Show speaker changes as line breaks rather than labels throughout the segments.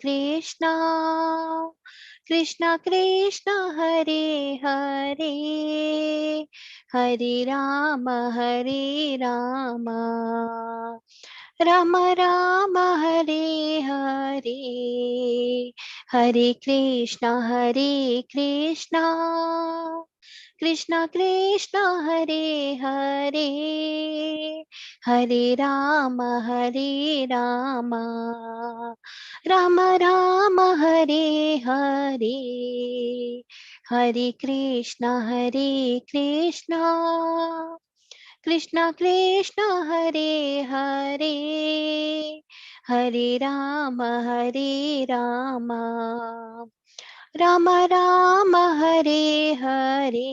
कृष्णा कृष्णा कृष्णा हरे हरे हरे राम राम राम हरे हरे हरे कृष्णा कृष्णा कृष्णा हरे हरे हरे राम राम राम हरे हरे हरे कृष्णा कृष्णा कृष्णा हरे हरे हरे राम राम राम हरे हरे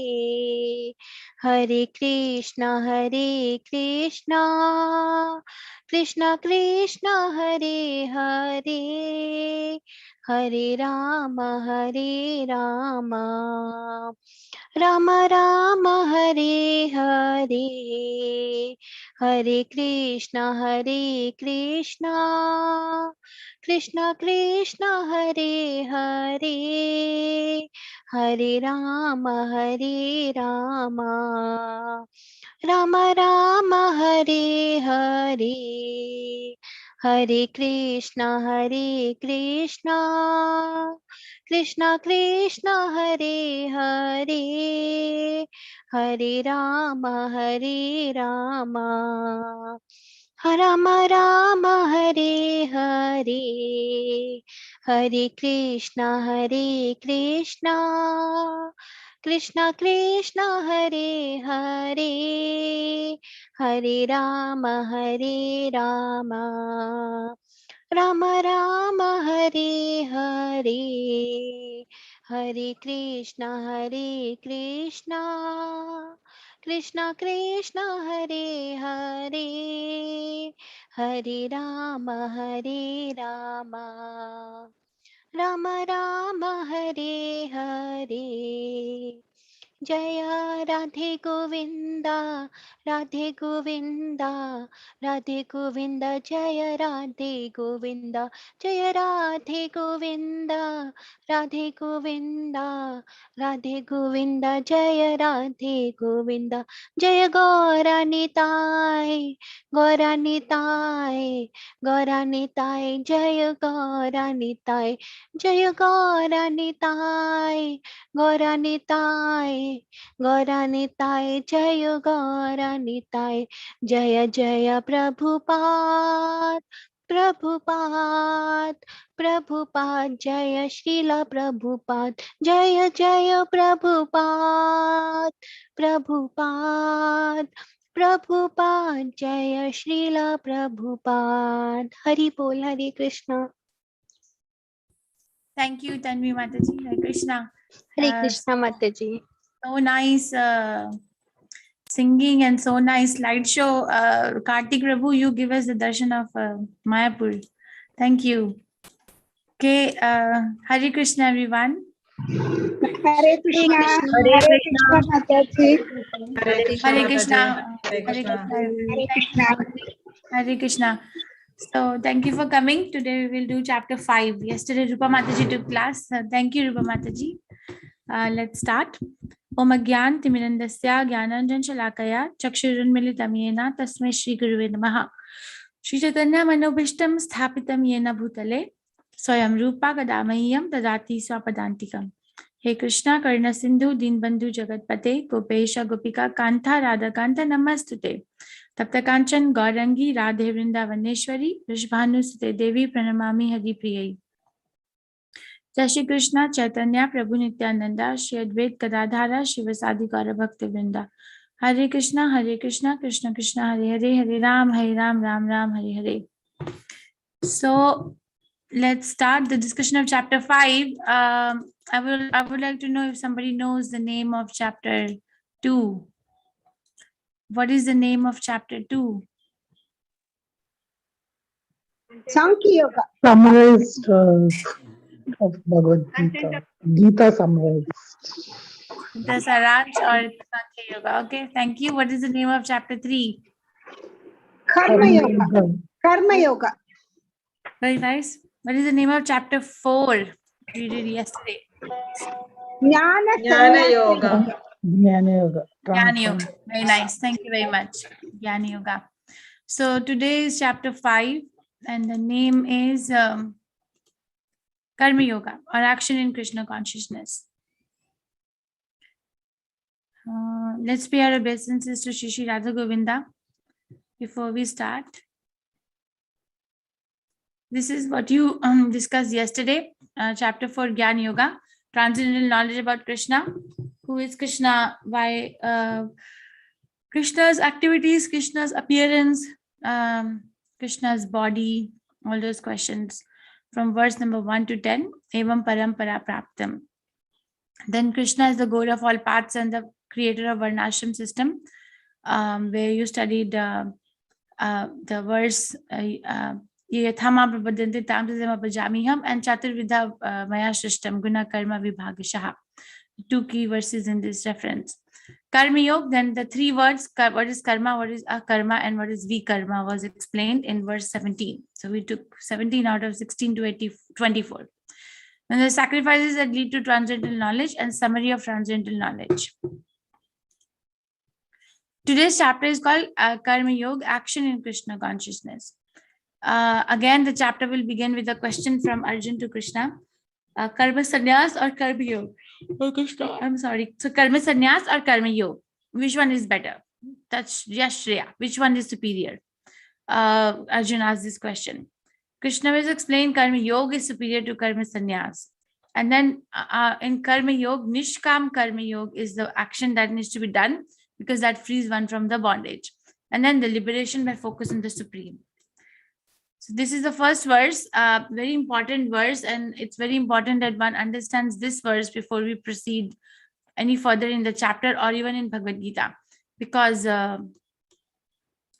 हरे कृष्णा कृष्णा कृष्णा हरे हरे हरे राम राम राम हरे हरे हरे कृष्णा कृष्णा कृष्णा हरे हरे हरे राम राम राम हरे हरे हरे कृष्णा कृष्णा कृष्णा हरे हरे हरे राम राम राम हरे हरे हरे कृष्णा कृष्णा कृष्णा हरे हरे हरे राम राम राम हरे हरे हरे कृष्णा कृष्णा कृष्णा हरे हरे हरे राम राम राम हरे हरे जय राधे गोविंदा राधे गोविंदा राधे गोविंदा जय राधे गोविंदा जय राधे गोविंदा राधे गोविंदा राधे गोविंदा जय राधे गोविंदा जय गौरानिताय गौरानिताय गौरानिताय जय गौरानिताय जय गौरानिताय गौरानिताय गौरानिताय जय गौरानिताय जय जय प्रभुपाद प्रभुपाद प्रभुपाद जय श्रीला प्रभुपाद जय जय प्रभुपाद प्रभुपाद प्रभुपाद जय श्रीला प्रभुपाद हरि बोल हरे Krishna
Thank you, Tanvi Mataji. Hare Krishna.
हरे कृष्णा माता जी
So nice singing and so nice slideshow. Kartik Prabhu, you give us the darshan of Mayapur. Thank you. Okay, Hare Krishna, everyone.
Hare Krishna. Hare Krishna Mataji.
Hare Krishna. Hare Krishna.
Hare Krishna.
Hare Krishna. So thank you for coming. Today we will do chapter 5. Yesterday Rupa Mataji took class. Thank you, Rupa Mataji. Let's start. Om Agyan Timirandasya Gyananjan Shalakaya Chakshurunmilitam Yena Tasmai Shri Guruve Namaha. Shri Chaitanya Manobhishtam Sthapitam Yena Bhutale Swayam Rupa Kadamayyam Tadati Swapadantikam. Hey Krishna Karna Sindhu Dinbandhu Jagatpate Gopesha Gopika Kantha Radha Kanta Namastute Tapta Kanchan Gaurangi Radhe Vrindavaneshwari Vrishabhanusute Devi Pranamami Hari Priyai. Jai Shri Krishna Chaitanya Prabhu Nityananda Shri Advait Gadadhara Shivasadi Gaura Bhakti Vrinda. Hare Krishna Krishna Krishna Hare Hare Hare Ram Ram Ram Hare Hare. So let's start the discussion of chapter 5. I would like to know if somebody knows the name of chapter 2. What is the name of chapter 2?
Sankhya Yoga.
Summarized of Bhagavad Gita. Gita summarized.
The Saransh or Sankhya Yoga. Okay, thank you. What is the name of chapter 3?
Karma Yoga. Karma Yoga.
Very nice. What is the name of chapter 4? We did yesterday.
Jnana
Jnana Yoga.
Jnana Yoga.
Jnana Yoga. Very nice. Thank you very much. Jnana Yoga. So today is chapter 5, and the name is Karma Yoga, or action in Krishna consciousness. Let's pay our obeisances to Shri Radha Govinda before we start. This is what you discussed yesterday, chapter 4, Jnana Yoga, transcendental knowledge about Krishna. Who is Krishna? Why Krishna's activities, Krishna's appearance, Krishna's body, all those questions from verse number 1 to 10. Evam parampara praptam. Then Krishna is the goal of all paths and the creator of Varnashram system, where you studied the verse Yathama Prabhadanti Tamtasema Pajamiham and Chaturvidha Maya Shrishtam Guna Karma Vibhagashaha. Two key verses in this reference. Karma Yoga, then the three words, what is karma, what is akarma, and what is vikarma was explained in verse 17. So we took 17 out of 16 to 24. And the sacrifices that lead to transcendental knowledge and summary of transcendental knowledge. Today's chapter is called Karma Yoga, action in Krishna consciousness. Again, the chapter will begin with a question from Arjun to Krishna. Karma sannyas or karma yoga? Oh, Krishna, I'm sorry. So karma sannyas or karma yoga? Which one is better? That's Shreya. Which one is superior? Arjun asked this question. Krishna will explain karma yoga is superior to karma sannyas. And then in karma yoga, nishkam karma yoga is the action that needs to be done because that frees one from the bondage. And then the liberation by focus on the supreme. So this is the first verse, very important verse, and it's very important that one understands this verse before we proceed any further in the chapter or even in Bhagavad Gita, because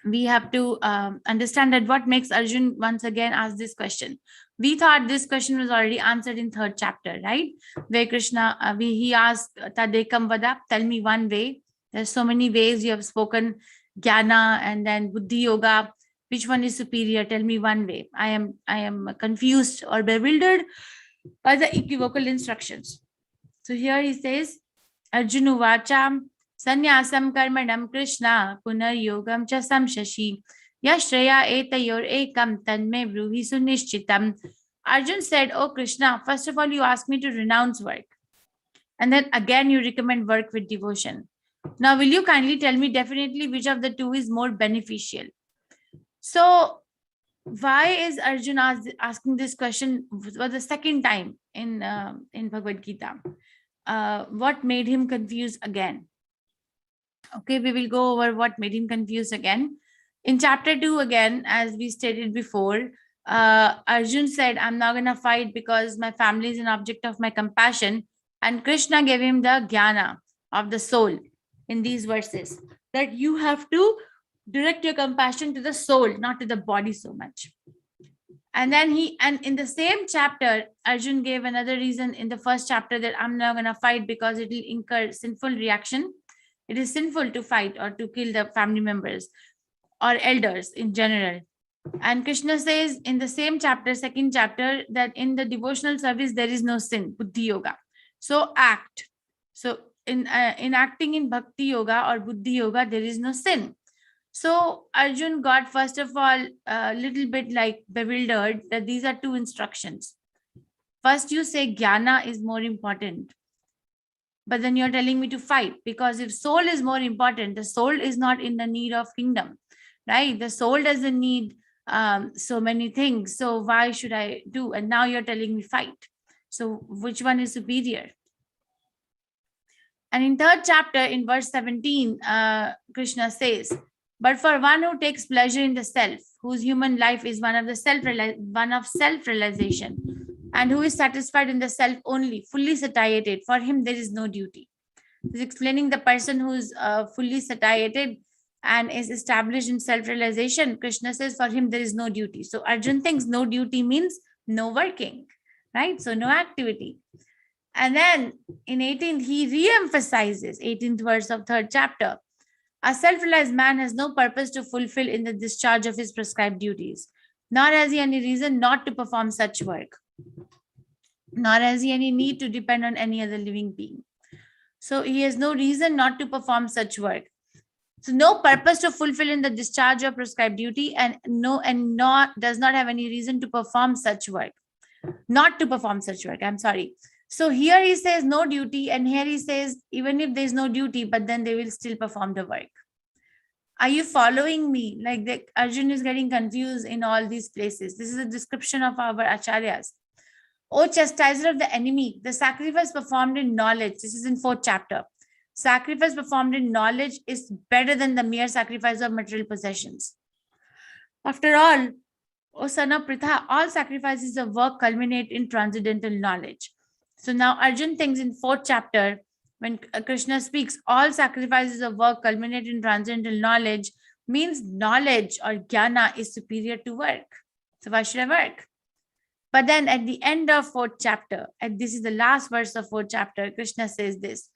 we have to understand that what makes Arjun once again ask this question. We thought this question was already answered in 3rd chapter, right? Where Krishna, he asked, Tadekam Vada, tell me one way. There's so many ways you have spoken, Jnana and then Buddhi Yoga. Which one is superior? Tell me one way. I am confused or bewildered by the equivocal instructions. So here he says, Arjuna Vacham Sanyasam Karmanam Krishna Punar Yogam Cha Samshashi Yashreya Etayor Ekam Tanme Bruhi Sunishchitam. Arjun said, Oh Krishna, first of all, you ask me to renounce work. And then again, you recommend work with devotion. Now, will you kindly tell me definitely which of the two is more beneficial? So why is Arjuna asking this question for the second time in Bhagavad Gita? What made him confused again? Okay, we will go over what made him confused again. In chapter 2 again, as we stated before, Arjun said, I'm not going to fight because my family is an object of my compassion. And Krishna gave him the jnana of the soul in these verses, that you have to direct your compassion to the soul, not to the body so much. And then in the same chapter, Arjun gave another reason in the first chapter that I'm not going to fight because it will incur sinful reaction. It is sinful to fight or to kill the family members or elders in general. And Krishna says in the same chapter, 2nd chapter, that in the devotional service, there is no sin, Buddhi Yoga. So act. So in acting in Bhakti Yoga or Buddhi Yoga, there is no sin. So Arjun got, first of all, a little bit like bewildered that these are two instructions. First, you say jnana is more important, but then you're telling me to fight, because if soul is more important, the soul is not in the need of kingdom, right? The soul doesn't need so many things. So why should I do? And now you're telling me fight. So which one is superior? And in 3rd chapter, in verse 17, Krishna says, but for one who takes pleasure in the self, whose human life is one of self-realization, and who is satisfied in the self only, fully satiated, for him there is no duty. He's explaining the person who is fully satiated and is established in self-realization. Krishna says for him there is no duty. So Arjun thinks no duty means no working, right? So no activity. And then in 18th, he re-emphasizes 18th verse of 3rd chapter. A self-realized man has no purpose to fulfill in the discharge of his prescribed duties. nor has he any reason not to perform such work, nor has he any need to depend on any other living being. So he has no reason not to perform such work. So no purpose to fulfill in the discharge of prescribed duty, and does not have any reason to perform such work. Not to perform such work. I'm sorry. So here he says no duty, and here he says even if there's no duty, but then they will still perform the work. Are you following me? Like Arjun is getting confused in all these places. This is a description of our acharyas. O chastiser of the enemy, the sacrifice performed in knowledge. This is in 4th chapter. Sacrifice performed in knowledge is better than the mere sacrifice of material possessions. After all, O son of Pritha, all sacrifices of work culminate in transcendental knowledge. So now Arjun thinks in 4th chapter, when Krishna speaks, all sacrifices of work culminate in transcendental knowledge, means knowledge or jnana is superior to work. So why should I work? But then at the end of 4th chapter, and this is the last verse of 4th chapter, Krishna says this: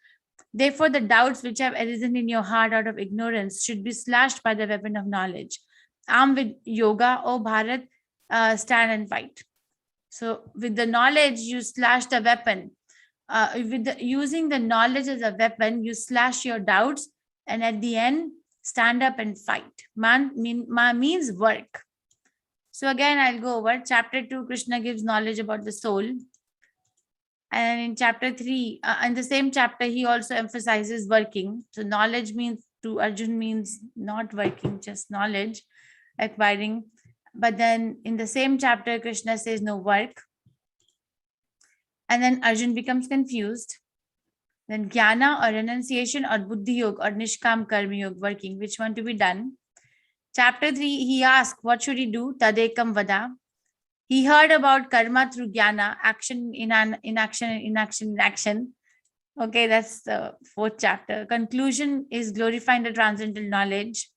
therefore, the doubts which have arisen in your heart out of ignorance should be slashed by the weapon of knowledge. Armed with yoga, O Bharat, stand and fight. So with the knowledge, you slash the weapon. Using the knowledge as a weapon, you slash your doubts, and at the end, stand up and fight. Means work. So again, I'll go over. Chapter 2, Krishna gives knowledge about the soul. And in chapter 3, in the same chapter, he also emphasizes working. So knowledge means to Arjun means not working, just knowledge, acquiring. But then in the same chapter, Krishna says no work. And then Arjun becomes confused. Then jnana or renunciation or buddhi yoga or nishkam karma yoga, working, which one to be done? Chapter 3, he asks, what should he do? Tadekam vada. He heard about karma through jnana, action in action. Okay, that's the 4th chapter. Conclusion is glorifying the transcendental knowledge.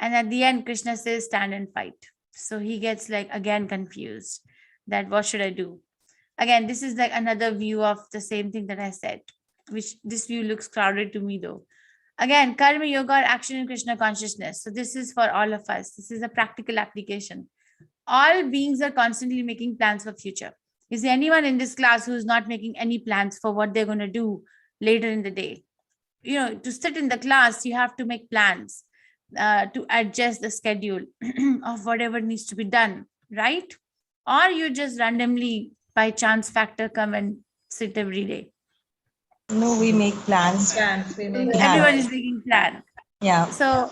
And at the end, Krishna says, stand and fight. So he gets again confused that what should I do? Again, this is another view of the same thing that I said, which this view looks crowded to me though. Again, karma yoga or action in Krishna consciousness. So this is for all of us. This is a practical application. All beings are constantly making plans for future. Is there anyone in this class who is not making any plans for what they're going to do later in the day? To sit in the class, you have to make plans to adjust the schedule of whatever needs to be done, right? Or you just randomly, by chance factor, come and sit every day.
No, we make plans.
Everyone is making plans.
Yeah.
So,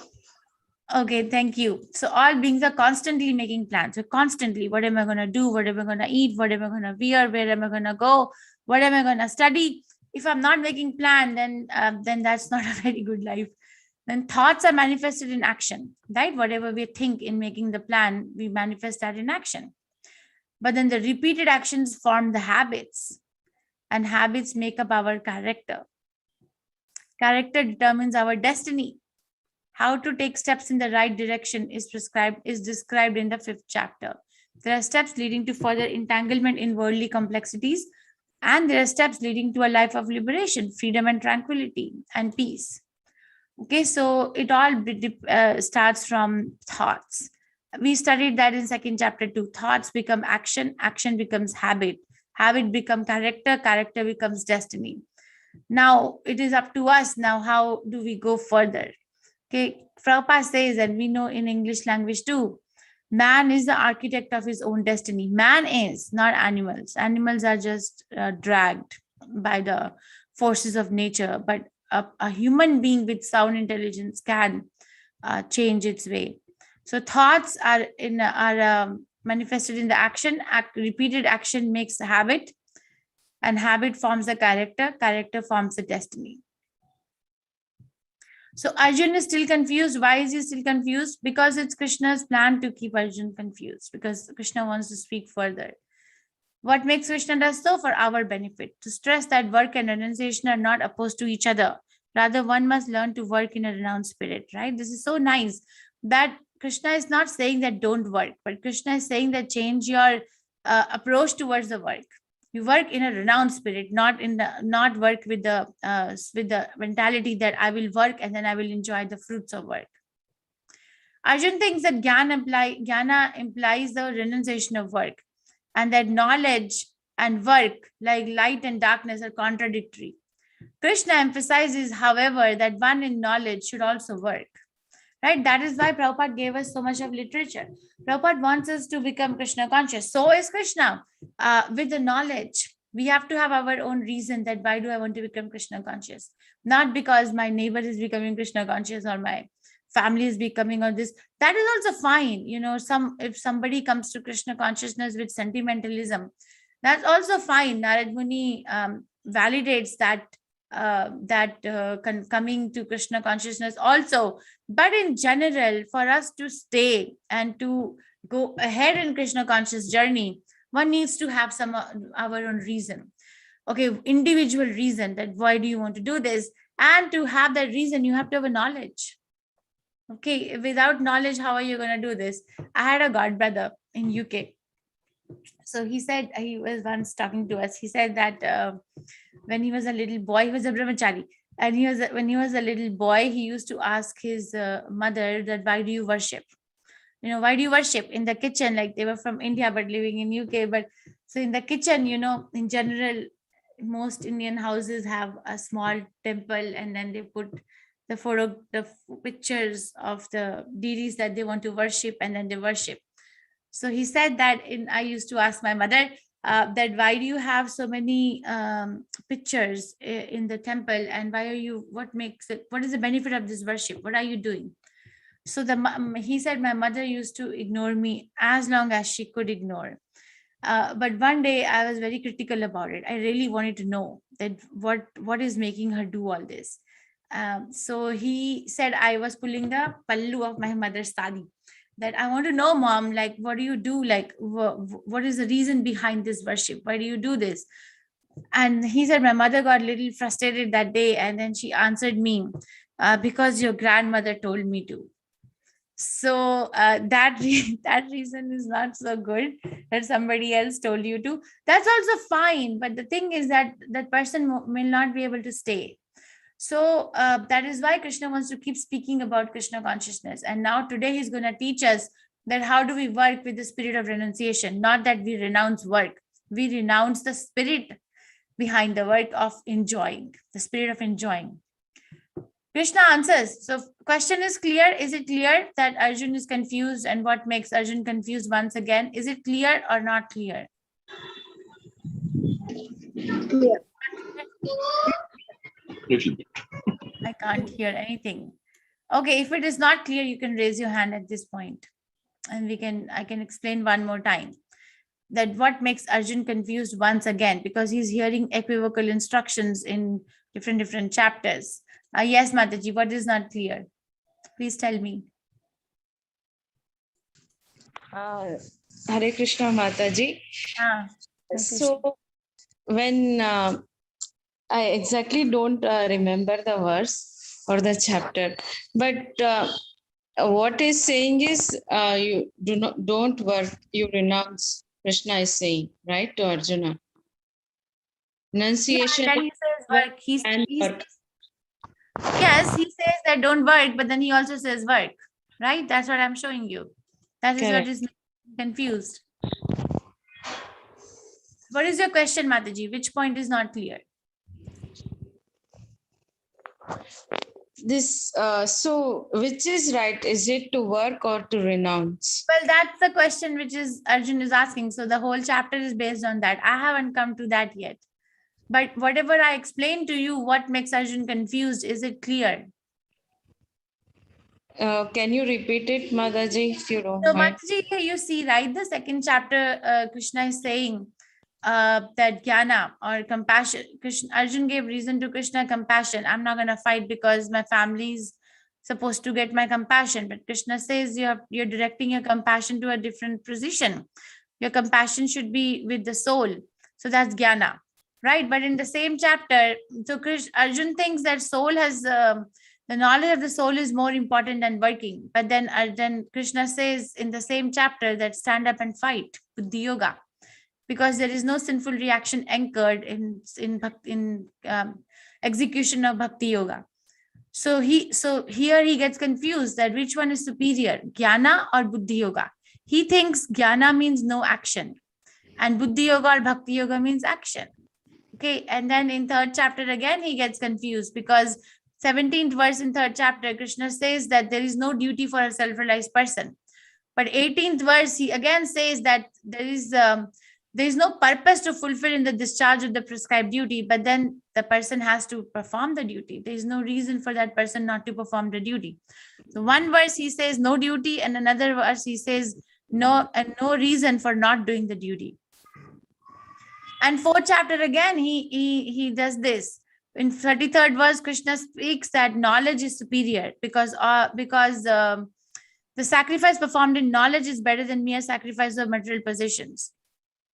okay, thank you. So all beings are constantly making plans. So constantly, what am I going to do? What am I going to eat? What am I going to wear? Where am I going to go? What am I going to study? If I'm not making plan, then that's not a very good life. Then thoughts are manifested in action, right? Whatever we think in making the plan, we manifest that in action. But then the repeated actions form the habits. And habits make up our character. Character determines our destiny. How to take steps in the right direction is described in the 5th chapter. There are steps leading to further entanglement in worldly complexities, and there are steps leading to a life of liberation, freedom and tranquility and peace. Okay, so it all starts from thoughts. We studied that in 2nd chapter too. Thoughts become action, action becomes habit. Habit becomes character, character becomes destiny. Now, it is up to us now, how do we go further? Okay, Prabhupada says, and we know in English language too, man is the architect of his own destiny. Man is, not animals. Animals are just dragged by the forces of nature, but a human being with sound intelligence can change its way. So thoughts are manifested in the action. Repeated action makes a habit, and habit forms a character. Character forms a destiny. So Arjun is still confused. Why is he still confused? Because it's Krishna's plan to keep Arjun confused, because Krishna wants to speak further. What makes Krishna does so? For our benefit, to stress that work and renunciation are not opposed to each other. Rather, one must learn to work in a renounced spirit, right? This is so nice that Krishna is not saying that don't work, but Krishna is saying that change your approach towards the work. You work in a renounced spirit, not work with the mentality that I will work and then I will enjoy the fruits of work. Arjun thinks that jnana implies the renunciation of work, and that knowledge and work, like light and darkness, are contradictory. Krishna emphasizes, however, that one in knowledge should also work. Right? That is why Prabhupada gave us so much of literature. Prabhupada wants us to become Krishna conscious. So is Krishna. With the knowledge, we have to have our own reason that why do I want to become Krishna conscious? Not because my neighbor is becoming Krishna conscious or my family is becoming or this. That is also fine. If somebody comes to Krishna consciousness with sentimentalism, that's also fine. Narad Muni validates that coming to Krishna consciousness also. But in general, for us to stay and to go ahead in Krishna conscious journey, one needs to have our own reason. Okay, individual reason that why do you want to do this? And to have that reason, you have to have a knowledge. Okay, without knowledge, how are you going to do this? I had a godbrother in UK. So he said, he was once talking to us. He said that when he was a little boy, he was a brahmachari. And when he was a little boy, he used to ask his mother that, why do you worship? Why do you worship in the kitchen? Like, they were from India, but living in UK. But so in the kitchen, in general, most Indian houses have a small temple, and then they put the pictures of the deities that they want to worship, and then they worship. So he said that I used to ask my mother that why do you have so many pictures in the temple, and what is the benefit of this worship? What are you doing? So he said my mother used to ignore me as long as she could ignore. But one day I was very critical about it. I really wanted to know that what is making her do all this. So he said I was pulling the pallu of my mother's sari. That I want to know, Mom, like, what do you do? Like, what is the reason behind this worship? Why do you do this? And he said, my mother got a little frustrated that day. And then she answered me, because your grandmother told me to. So that reason is not so good, that somebody else told you to. That's also fine. But the thing is that that person may not be able to stay. So that is why Krishna wants to keep speaking about Krishna consciousness. And now today he's going to teach us that how do we work with the spirit of renunciation? Not that we renounce work. We renounce the spirit behind the work of enjoying, the spirit of enjoying. Krishna answers. So question is clear. Is it clear that Arjun is confused, and what makes Arjun confused once again? Is it clear or not clear?
Clear.
I can't hear anything. Okay, if it is not clear, you can raise your hand at this point, and I can explain one more time that what makes Arjun confused once again, because he's hearing equivocal instructions in different chapters. Yes, Mataji, what is not clear? Please tell me.
Hare Krishna, Mataji. So when I exactly don't remember the verse or the chapter, but what is saying is you don't work, you renounce. Krishna is saying, right, to Arjuna. Renunciation.
Yeah, then he says work.
Work.
Yes, he says that don't work, but then he also says work, right? That's what I'm showing you. That is
Correct.
what is confused. What is your question, Mataji? Which point is not clear?
This so which is right? Is it to work or to renounce?
Well, that's the question which is Arjun is asking. So the whole chapter is based on that. I haven't come to that yet. But whatever I explained to you, what makes Arjun confused, is it clear?
Can you repeat it, Mataji, if you don't
So
mind?
Mataji, here you see, right, the second chapter, Krishna is saying that jnana or compassion. Arjun gave reason to Krishna, compassion. I'm not going to fight because my family is supposed to get my compassion. But Krishna says you're directing your compassion to a different position. Your compassion should be with the soul. So that's jnana. Right, but in the same chapter, so Arjun thinks that soul has the knowledge of the soul is more important than working. But then Krishna says in the same chapter that stand up and fight with the yoga, because there is no sinful reaction anchored in execution of bhakti yoga. So here he gets confused that which one is superior, Jnana or Buddhi Yoga. He thinks Jnana means no action, and Buddhi Yoga or Bhakti Yoga means action. Okay, and then in third chapter again he gets confused, because 17th verse in third chapter Krishna says that there is no duty for a self-realized person. But 18th verse he again says that there is no purpose to fulfill in the discharge of the prescribed duty, but then the person has to perform the duty. There is no reason for that person not to perform the duty. So one verse he says no duty, and another verse he says no reason for not doing the duty. And fourth chapter again he does this. In 33rd verse Krishna speaks that knowledge is superior because the sacrifice performed in knowledge is better than mere sacrifice of material possessions.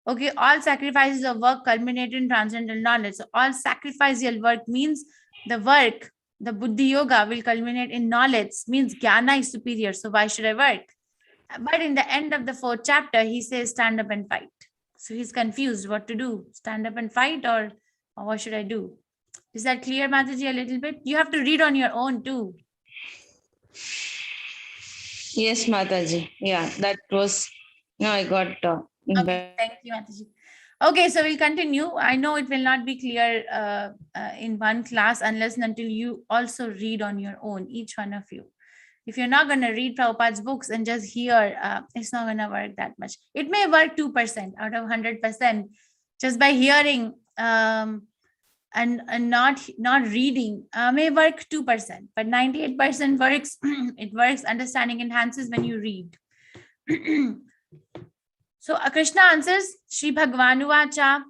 Okay, all sacrifices of work culminate in transcendental knowledge. So all sacrificial work means the Buddhi Yoga will culminate in knowledge, means Jnana is superior. So why should I work? But in the end of the fourth chapter, he says, stand up and fight. So he's confused what to do, stand up and fight, or what should I do? Is that clear, Mataji, a little bit? You have to read on your own too.
Yes, Mataji. Yeah, that was, I got
okay, thank you, Mataji. Okay, so we'll continue. I know it will not be clear in one class unless and until you also read on your own, each one of you. If you're not going to read Prabhupada's books and just hear, it's not going to work that much. It may work 2% out of 100% just by hearing and not reading may work 2%, but 98% works. It works. Understanding enhances when you read. So Krishna answers, Shri Bhagavanu Vacha,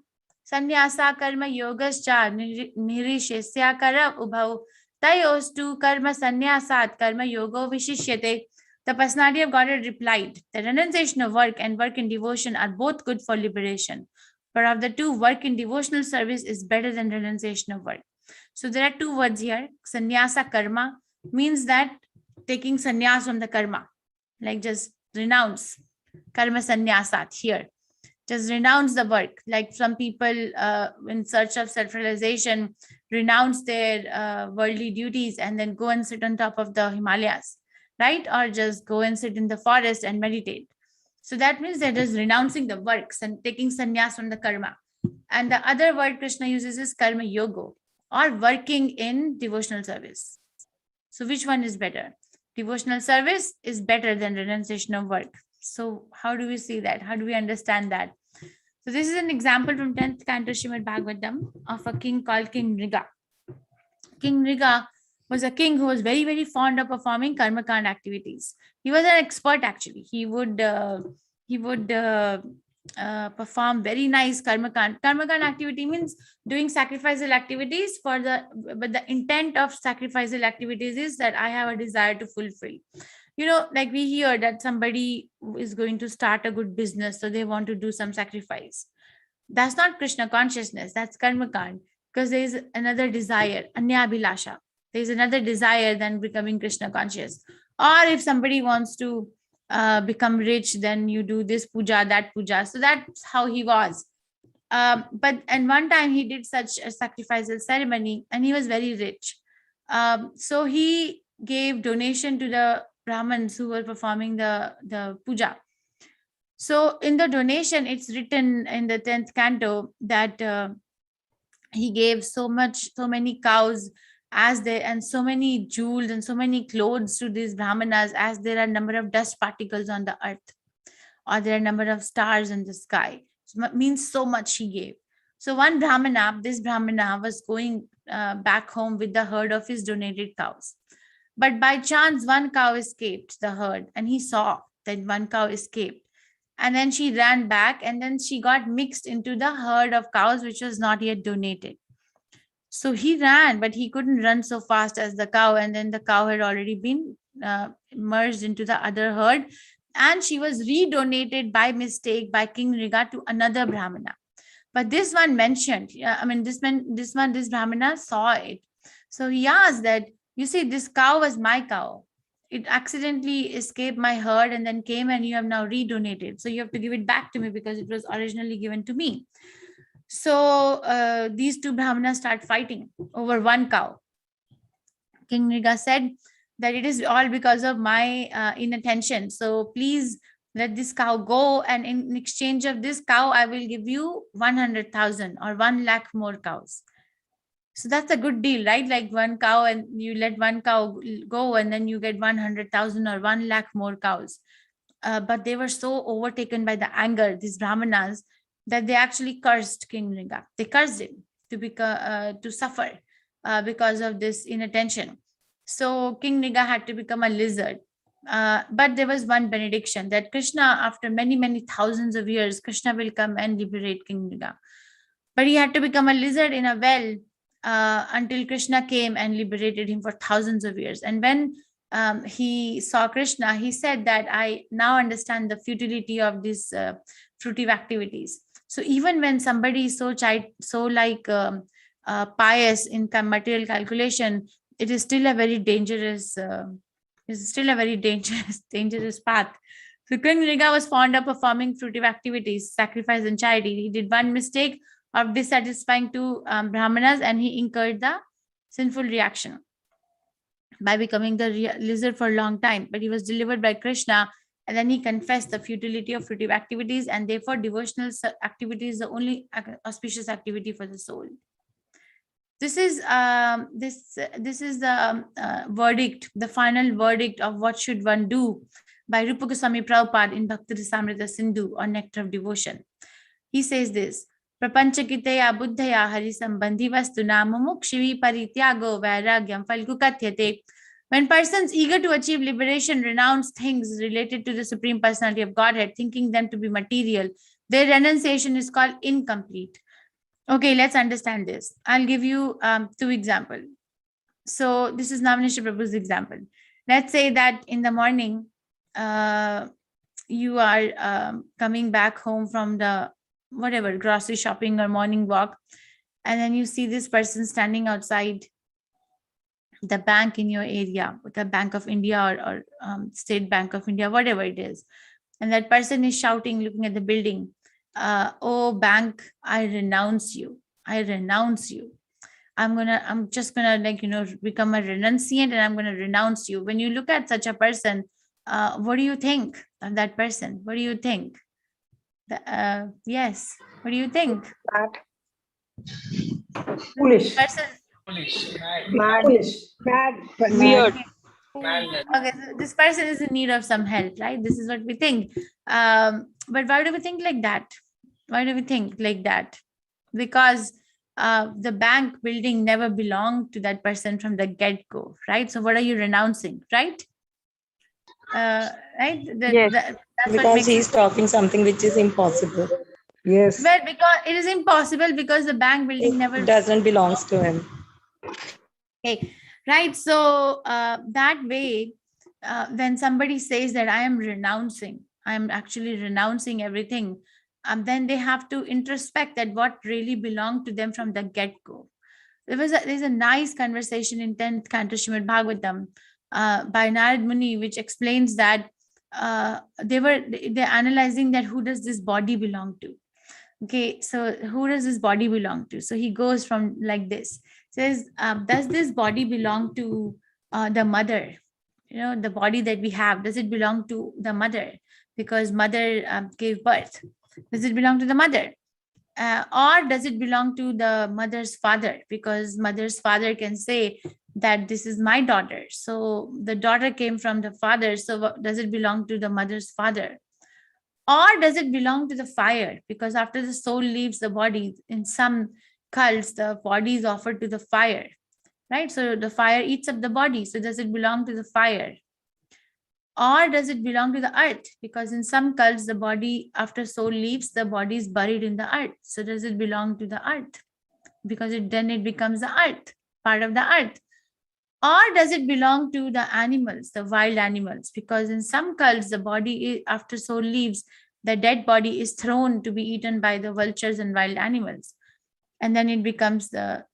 Sannyasa Karma Yogascha Nirishesya Kara Ubhau Tayostu Karma Sannyasat Karma Yogo Vishishyate. The personality of Godhead replied, the renunciation of work and work in devotion are both good for liberation. But of the two, work in devotional service is better than renunciation of work. So there are two words here. Sannyasa Karma means that taking sannyas from the karma, like just renounce. Karma sannyasat here. Just renounce the work. Like some people in search of self-realization renounce their worldly duties and then go and sit on top of the Himalayas, right? Or just go and sit in the forest and meditate. So that means they're just renouncing the works and taking sannyas from the karma. And the other word Krishna uses is karma yoga, or working in devotional service. So which one is better? Devotional service is better than renunciation of work. So how do we see that? How do we understand that? So this is an example from 10th canto Srimad Bhagavatam of a king called King Nriga. King Nriga was a king who was very, very fond of performing karmakand activities. He was an expert actually. He would perform very nice karmakand. Karmakand activity means doing sacrificial activities but the intent of sacrificial activities is that I have a desire to fulfill. You know, like we hear that somebody is going to start a good business, so they want to do some sacrifice. That's not Krishna consciousness, that's karmakand, because there is another desire, anyabhilasha. There is another desire than becoming Krishna conscious. Or if somebody wants to become rich, then you do this puja, that puja. So that's how he was. And one time he did such a sacrificial ceremony and he was very rich. So he gave donation to the Brahmins who were performing the puja. So in the donation, it's written in the 10th canto that he gave so many cows and so many jewels and so many clothes to these Brahmanas as there are number of dust particles on the earth, or there are number of stars in the sky. So it means so much he gave. So this Brahmana was going back home with the herd of his donated cows. But by chance, one cow escaped the herd, and he saw that one cow escaped. And then she ran back, and then she got mixed into the herd of cows, which was not yet donated. So he ran, but he couldn't run so fast as the cow. And then the cow had already been merged into the other herd. And she was redonated by mistake by King Nriga to another Brahmana. But this one mentioned, this Brahmana saw it. So he asked that, you see, this cow was my cow. It accidentally escaped my herd and then came, and you have now redonated. So you have to give it back to me because it was originally given to me. So these two Brahmanas start fighting over one cow. King Mriga said that it is all because of my inattention. So please let this cow go, and in exchange of this cow, I will give you 100,000 or 1 lakh more cows. So that's a good deal, right? Like one cow, and you let one cow go, and then you get 100,000 or 1 lakh more cows. But they were so overtaken by the anger, these Brahmanas, that they actually cursed King Mriga. They cursed him to suffer because of this inattention. So King Mriga had to become a lizard. But there was one benediction that Krishna, after many, many thousands of years, Krishna will come and liberate King Mriga. But he had to become a lizard in a well until Krishna came and liberated him for thousands of years. And when he saw Krishna, he said that I now understand the futility of these fruitive activities. So even when somebody is so pious in material calculation, it is still a very dangerous dangerous path. So King Mriga was fond of performing fruitive activities, sacrifice and charity. He did one mistake of dissatisfying two Brahmanas, and he incurred the sinful reaction by becoming the lizard for a long time. But he was delivered by Krishna, and then he confessed the futility of fruitive activities, and therefore devotional activity is the only auspicious activity for the soul. This is the verdict, the final verdict of what should one do by Rupa Goswami Prabhupada in Bhakti Rasamrita Sindhu, or Nectar of Devotion. He says this: Prapanchakitaya buddhaya hari sambandhi vastuna mumukshivi parityago vairagyam falgu katyate. When persons eager to achieve liberation renounce things related to the Supreme Personality of Godhead, thinking them to be material, their renunciation is called incomplete. Okay, let's understand this. I'll give you 2 examples. So this is Navanisha Prabhu's example. Let's say that in the morning, you are coming back home from the whatever, grocery shopping or morning walk, and then you see this person standing outside the bank in your area, the Bank of India or State Bank of India, whatever it is. And that person is shouting, looking at the building, oh bank, I renounce you. I renounce you. I'm just gonna become a renunciant, and I'm gonna renounce you. When you look at such a person, what do you think of that person? What do you think? Yes, what do you think?
Foolish.
Person,
Mad. Weird.
okay, so this person is in need of some help, right? This is what we think. But why do we think like that? Why do we think like that? Because the bank building never belonged to that person from the get-go, right? So what are you renouncing, right? Right?
Yes.
That's
Because he's talking something which is impossible.
Yes.
Well, because it is impossible, because the bank building never
Doesn't belongs to him.
Okay, right. So that way, when somebody says that I am renouncing, I am actually renouncing everything, then they have to introspect that what really belonged to them from the get-go. There's a nice conversation in 10th Canto Srimad Bhagavatam by Narad Muni, which explains that they're analyzing that who does this body belong to. Okay, so who does this body belong to? So he goes from like this, says, does this body belong to the mother? The body that we have, does it belong to the mother? Because mother gave birth. Does it belong to the mother? Or does it belong to the mother's father? Because mother's father can say that this is my daughter. So the daughter came from the father. So does it belong to the mother's father? Or does it belong to the fire? Because after the soul leaves the body, in some cults, the body is offered to the fire, right? So the fire eats up the body. So does it belong to the fire? Or does it belong to the earth? Because in some cults, the body, after soul leaves, the body is buried in the earth. So does it belong to the earth? Because then it becomes the earth, part of the earth. Or does it belong to the animals, the wild animals? Because in some cults, the body, after soul leaves, the dead body is thrown to be eaten by the vultures and wild animals. And then it becomes the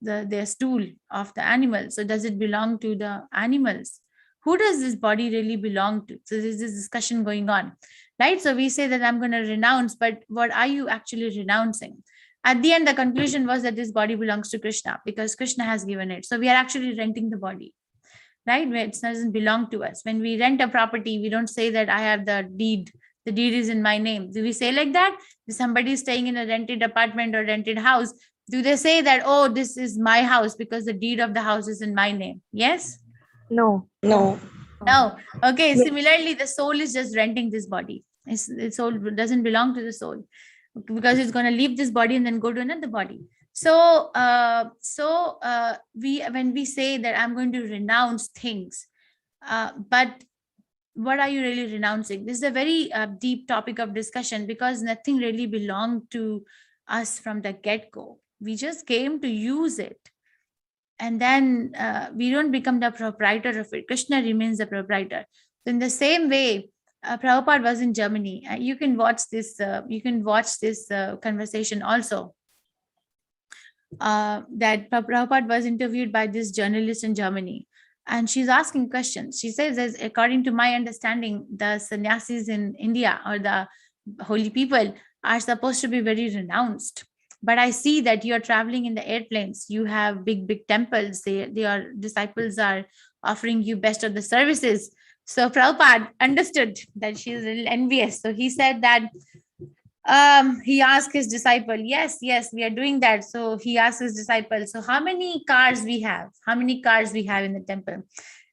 stool of the animals. So does it belong to the animals? Who does this body really belong to? So there's this discussion going on, right? So we say that I'm going to renounce, but what are you actually renouncing? At the end, the conclusion was that this body belongs to Krishna because Krishna has given it. So we are actually renting the body. right? Where it doesn't belong to us. When we rent a property, we don't say that I have the deed. The deed is in my name. Do we say like that? If somebody is staying in a rented apartment or rented house, do they say that, oh, this is my house because the deed of the house is in my name? Yes?
No.
No.
No. Okay. Similarly, the soul is just renting this body. The soul doesn't belong to the soul because it's going to leave this body and then go to another body. So, when we say that I'm going to renounce things, but what are you really renouncing? This is a very deep topic of discussion because nothing really belonged to us from the get-go. We just came to use it. And then we don't become the proprietor of it. Krishna remains the proprietor. So in the same way, Prabhupada was in Germany. You can watch this. Conversation also. That Prabhupada was interviewed by this journalist in Germany, and she's asking questions. She says, as according to my understanding, the sannyasis in India or the holy people are supposed to be very renounced. But I see that you're traveling in the airplanes. You have big temples. Your disciples are offering you best of the services. So Prabhupada understood that she's a little envious. So he said that he asked his disciple, yes, we are doing that. So he asked his disciple, so how many cars we have? How many cars we have in the temple?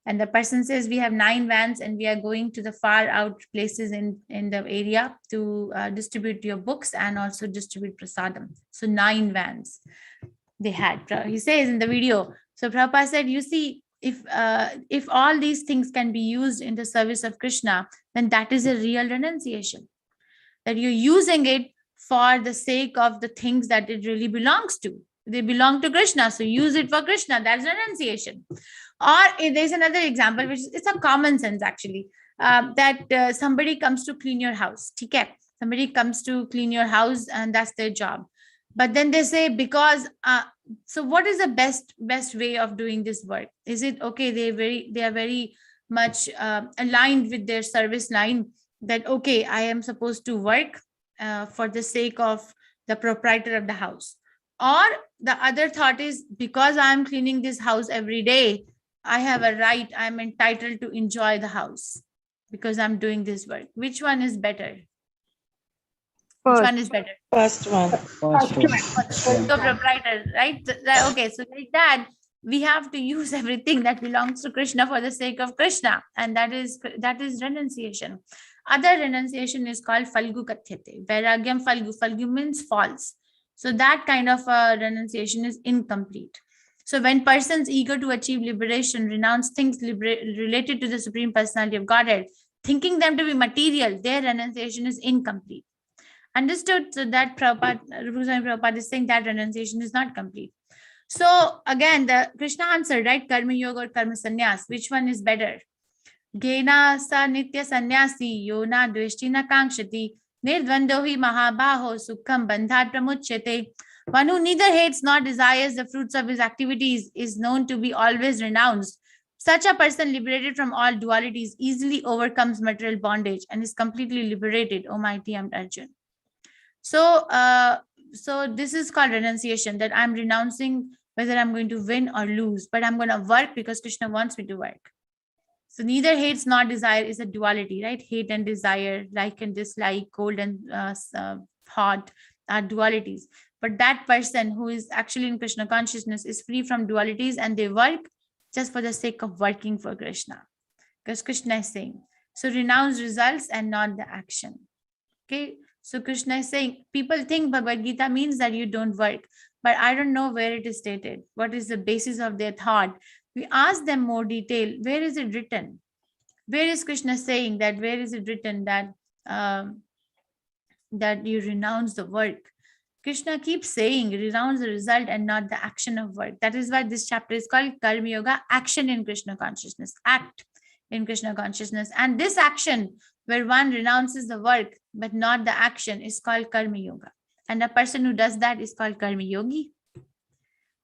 And the person says, we have 9 vans and we are going to the far out places in the area to distribute your books and also distribute prasadam. So 9 vans they had. He says in the video. So Prabhupada said, you see, if all these things can be used in the service of Krishna, then that is a real renunciation. That you're using it for the sake of the things that it really belongs to. They belong to Krishna, so use it for Krishna. That's renunciation. Or there's another example, which it's a common sense actually, that somebody comes to clean your house. Okay? Somebody comes to clean your house and that's their job. But then they say, because, so what is the best way of doing this work? Is it okay? They are very much aligned with their service line that, okay, I am supposed to work for the sake of the proprietor of the house. Or the other thought is, because I'm cleaning this house every day, I have a right, I'm entitled to enjoy the house because I'm doing this work. Which one is better? Which one is better?
First one.
So proprietor, right? Okay, so like that, we have to use everything that belongs to Krishna for the sake of Krishna. And that is renunciation. Other renunciation is called Falgu Kathyate. Vairagyam Falgu. Falgu means false. So that kind of renunciation is incomplete. So when persons eager to achieve liberation renounce things related to the Supreme Personality of Godhead, thinking them to be material, their renunciation is incomplete. Understood? So that Prabhupada is saying that renunciation is not complete. So again, the Krishna answered, right? Karma yoga or karma sannyas. Which one is better? Gena sa nitya sannyasi yona dveshtina kankshati nirdvandohi mahabaho sukham bandhat pramuchyate. One who neither hates nor desires the fruits of his activities is known to be always renounced. Such a person, liberated from all dualities, easily overcomes material bondage and is completely liberated, O mighty Arjuna. So this is called renunciation, that I'm renouncing whether I'm going to win or lose, but I'm going to work because Krishna wants me to work. So neither hates nor desire is a duality, right? Hate and desire, like and dislike, cold and hot are dualities. But that person who is actually in Krishna consciousness is free from dualities and they work just for the sake of working for Krishna. Because Krishna is saying, so renounce results and not the action. Okay. So Krishna is saying, people think Bhagavad Gita means that you don't work, but I don't know where it is stated. What is the basis of their thought? We ask them more detail. Where is it written? Where is Krishna saying that? Where is it written that that you renounce the work? Krishna keeps saying, renounce the result and not the action of work. That is why this chapter is called Karma Yoga, action in Krishna consciousness, act in Krishna consciousness. And this action, where one renounces the work but not the action, is called Karma Yoga. And a person who does that is called Karma Yogi.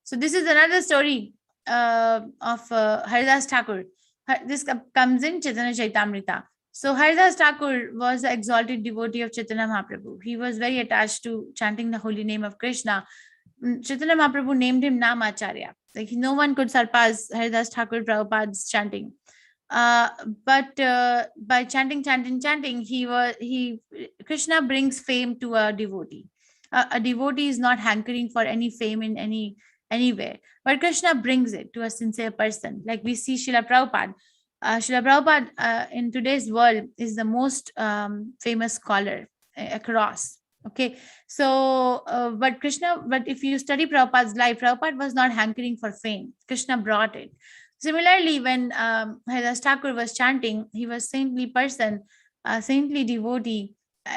So this is another story of Haridas Thakur. This comes in Chaitanya Chaitamrita. So Haridas Thakur was an exalted devotee of Chaitanya Mahaprabhu. He was very attached to chanting the holy name of Krishna. Chaitanya Mahaprabhu named him Namacharya. Like no one could surpass Haridas Thakur Prabhupada's chanting. But by chanting, Krishna brings fame to a devotee. A devotee is not hankering for any fame in anywhere, but Krishna brings it to a sincere person. Like we see Srila Prabhupada. Srila Prabhupada in today's world is the most famous scholar across. Okay, so but if you study Prabhupada's life, Prabhupada was not hankering for fame. Krishna brought it. Similarly, when Haridas Thakur was chanting, he was saintly person, a saintly devotee.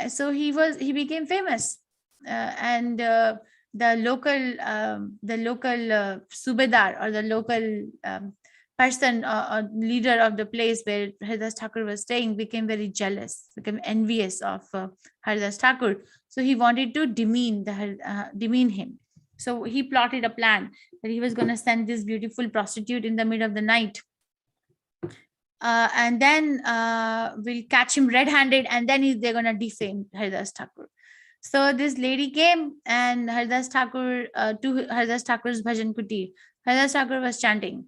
So he became famous, and the local subedar, or the local person or leader of the place where Haridas Thakur was staying, became very jealous, became envious of Haridas Thakur. So he wanted to demean him. So he plotted a plan that he was going to send this beautiful prostitute in the middle of the night. And then we'll catch him red-handed, and then they're going to defame Haridas Thakur. So this lady came and Haridas Thakur to Haridas Thakur's bhajan kuti. Haridas Thakur was chanting.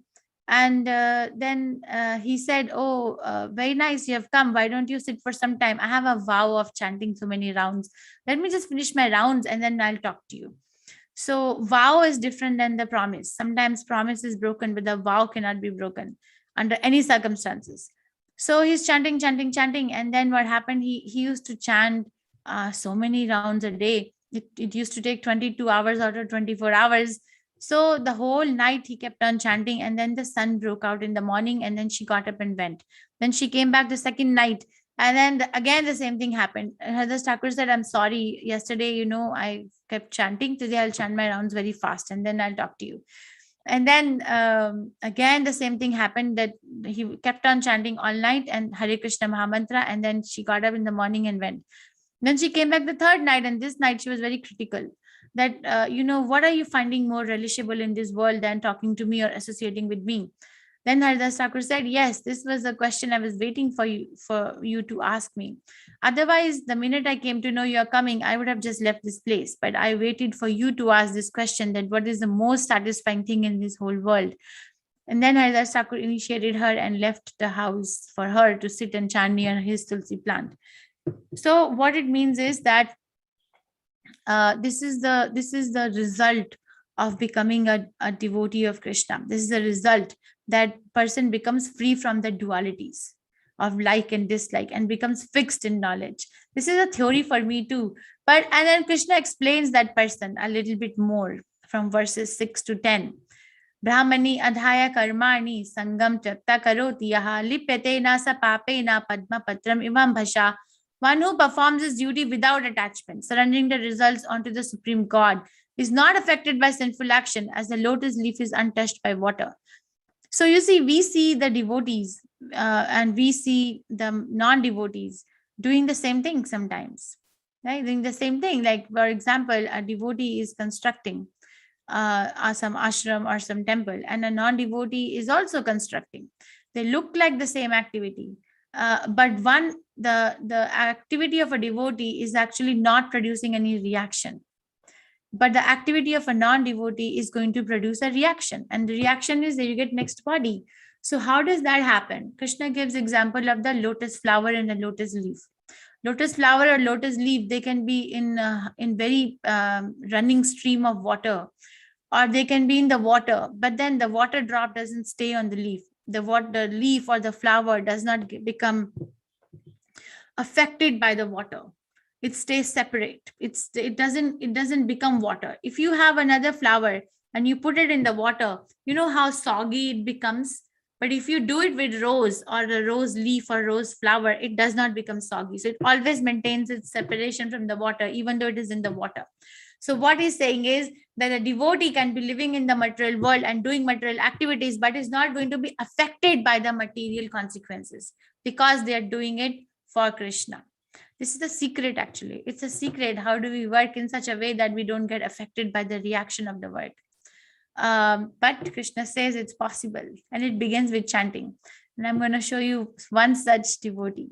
And then he said, oh, very nice, you have come. Why don't you sit for some time? I have a vow of chanting so many rounds. Let me just finish my rounds and then I'll talk to you. So vow is different than the promise. Sometimes promise is broken, but the vow cannot be broken under any circumstances. So he's chanting. And then what happened? He used to chant so many rounds a day. It used to take 22 hours out of 24 hours. So the whole night he kept on chanting, and then the sun broke out in the morning, and then she got up and went. Then she came back the second night, and then again the same thing happened. Haridas Thakur said, I'm sorry, yesterday, I kept chanting. Today I'll chant my rounds very fast, and then I'll talk to you. And then again the same thing happened, that he kept on chanting all night and Hare Krishna Mahamantra, and then she got up in the morning and went. Then she came back the third night, and this night she was very critical. That, what are you finding more relishable in this world than talking to me or associating with me? Then Haridas Thakur said, yes, this was a question I was waiting for you to ask me. Otherwise, the minute I came to know you are coming, I would have just left this place. But I waited for you to ask this question, that what is the most satisfying thing in this whole world? And then Haridas Thakur initiated her and left the house for her to sit and chant near his tulsi plant. So what it means is that this is the result of becoming a devotee of Krishna. This is the result, that person becomes free from the dualities of like and dislike and becomes fixed in knowledge. This is a theory for me too. And then Krishna explains that person a little bit more from verses 6 to 10. Brahmani adhaya karmani sangam chatta karoti yaha lipyate nasa pape na padma patram imam bhasha. One who performs his duty without attachment, surrendering the results onto the Supreme God, is not affected by sinful action, as the lotus leaf is untouched by water. So you see, we see the devotees and we see the non-devotees doing the same thing sometimes, right? Doing the same thing. Like, for example, a devotee is constructing some ashram or some temple, and a non-devotee is also constructing. They look like the same activity. But the activity of a devotee is actually not producing any reaction. But the activity of a non-devotee is going to produce a reaction. And the reaction is that you get mixed body. So how does that happen? Krishna gives example of the lotus flower and the lotus leaf. Lotus flower or lotus leaf, they can be in very running stream of water, or they can be in the water, but then the water drop doesn't stay on the leaf. The leaf or the flower does not become affected by the water. It stays separate. It doesn't become water. If you have another flower and you put it in the water, you know how soggy it becomes. But if you do it with rose or a rose leaf or rose flower, it does not become soggy. So it always maintains its separation from the water, even though it is in the water. So what he's saying is that a devotee can be living in the material world and doing material activities, but is not going to be affected by the material consequences because they are doing it for Krishna. This is the secret, actually. It's a secret. How do we work in such a way that we don't get affected by the reaction of the work? But Krishna says it's possible, and it begins with chanting. And I'm going to show you one such devotee.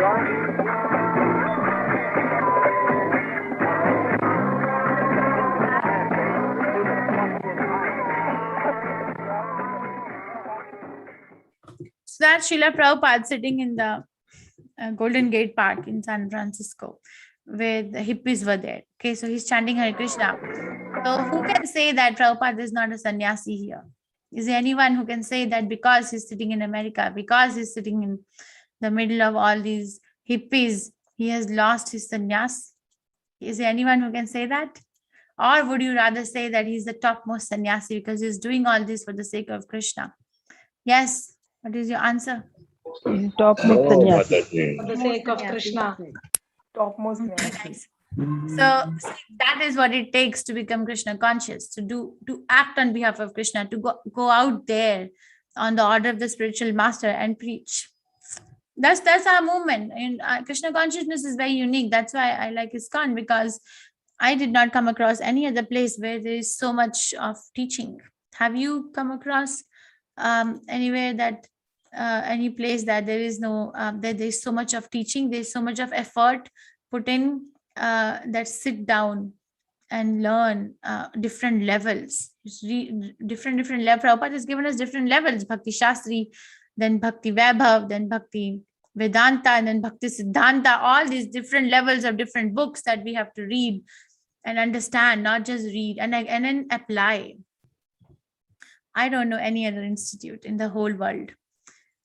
So that's Srila Prabhupada sitting in the Golden Gate Park in San Francisco, where the hippies were there. Okay, so he's chanting Hare Krishna. So who can say that Prabhupada is not a sannyasi here? Is there anyone who can say that because he's sitting in America, because he's sitting in the middle of all these hippies, he has lost his sannyas? Is there anyone who can say that? Or would you rather say that he's the topmost sannyasi because he's doing all this for the sake of Krishna? Yes, what is your answer?
Topmost sannyasi.
For the sake of Krishna.
Topmost.
Very nice. So see, that is what it takes to become Krishna conscious, to act on behalf of Krishna, to go out there on the order of the spiritual master and preach. That's our movement. And Krishna consciousness is very unique. That's why I like ISKCON, because I did not come across any other place where there is so much of teaching. Have you come across anywhere that any place that there is no that there is so much of teaching, there is so much of effort put in, that sit down and learn different levels, different levels. Prabhupada has given us different levels: Bhakti Shastri, then Bhakti Vaibhav, then Bhakti Vedanta, and then Bhakti Siddhanta. All these different levels of different books that we have to read and understand, not just read and then apply. I don't know any other institute in the whole world.